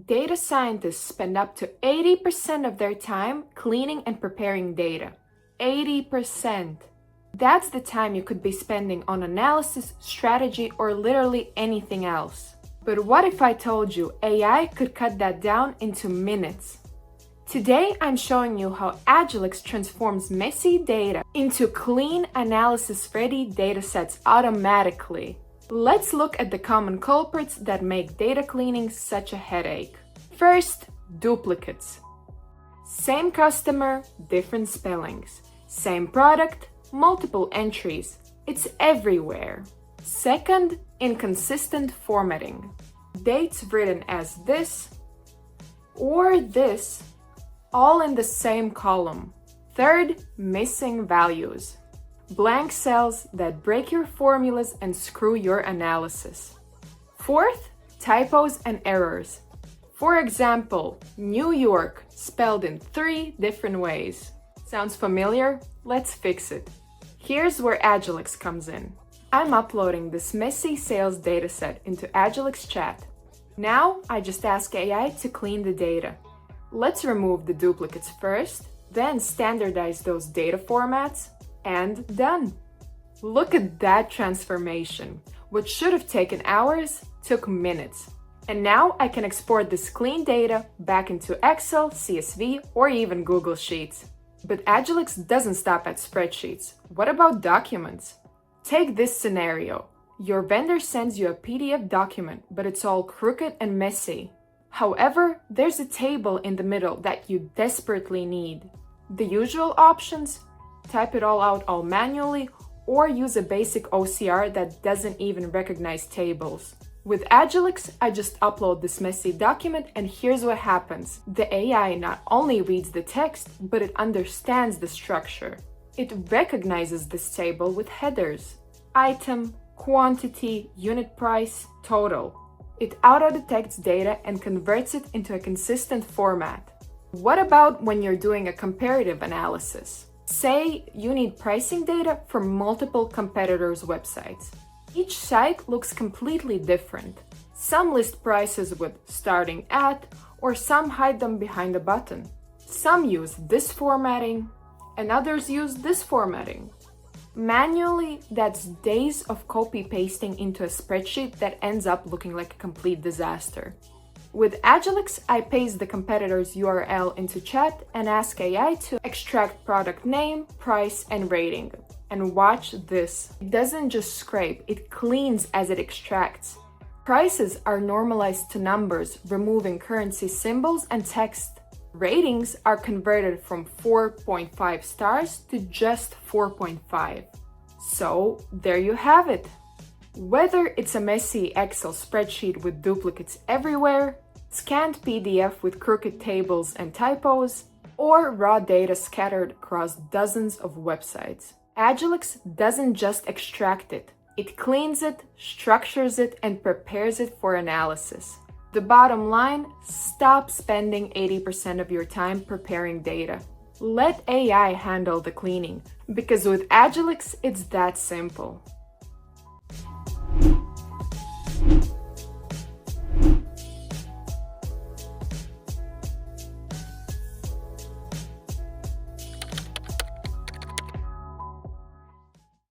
Data scientists spend up to 80% of their time cleaning and preparing data. 80%. That's the time you could be spending on analysis, strategy, or literally anything else. But what if I told you AI could cut that down into minutes? Today, I'm showing you how Ajelix transforms messy data into clean, analysis-ready datasets automatically. Let's look at the common culprits that make data cleaning such a headache. First, duplicates. Same customer, different spellings. Same product, multiple entries. It's everywhere. Second, inconsistent formatting. Dates written as this or this, all in the same column. Third, missing values. Blank cells that break your formulas and screw your analysis. Fourth, typos and errors. For example, New York spelled in 3 different ways. Sounds familiar? Let's fix it. Here's where Ajelix comes in. I'm uploading this messy sales dataset into Ajelix chat. Now I just ask AI to clean the data. Let's remove the duplicates first, then standardize those data formats, and done. Look at that transformation. What should have taken hours took minutes. And now I can export this clean data back into Excel, CSV, or even Google Sheets. But Ajelix doesn't stop at spreadsheets. What about documents? Take this scenario. Your vendor sends you a PDF document, but it's all crooked and messy. However, there's a table in the middle that you desperately need. The usual options: type it all out all manually, or use a basic OCR that doesn't even recognize tables. With Ajelix, I just upload this messy document and here's what happens. The AI not only reads the text, but it understands the structure. It recognizes this table with headers: item, quantity, unit price, total. It auto-detects data and converts it into a consistent format. What about when you're doing a comparative analysis? Say you need pricing data from multiple competitors' websites. Each site looks completely different. Some list prices with starting at, or some hide them behind a button. Some use this formatting, and others use this formatting. Manually, that's days of copy-pasting into a spreadsheet that ends up looking like a complete disaster. With Ajelix, I paste the competitor's URL into chat and ask AI to extract product name, price, and rating. And watch this. It doesn't just scrape, it cleans as it extracts. Prices are normalized to numbers, removing currency symbols and text. Ratings are converted from 4.5 stars to just 4.5. So there you have it. Whether it's a messy Excel spreadsheet with duplicates everywhere, scanned PDF with crooked tables and typos, or raw data scattered across dozens of websites, Ajelix doesn't just extract it. It cleans it, structures it, and prepares it for analysis. The bottom line: stop spending 80% of your time preparing data. Let AI handle the cleaning, because with Ajelix, it's that simple.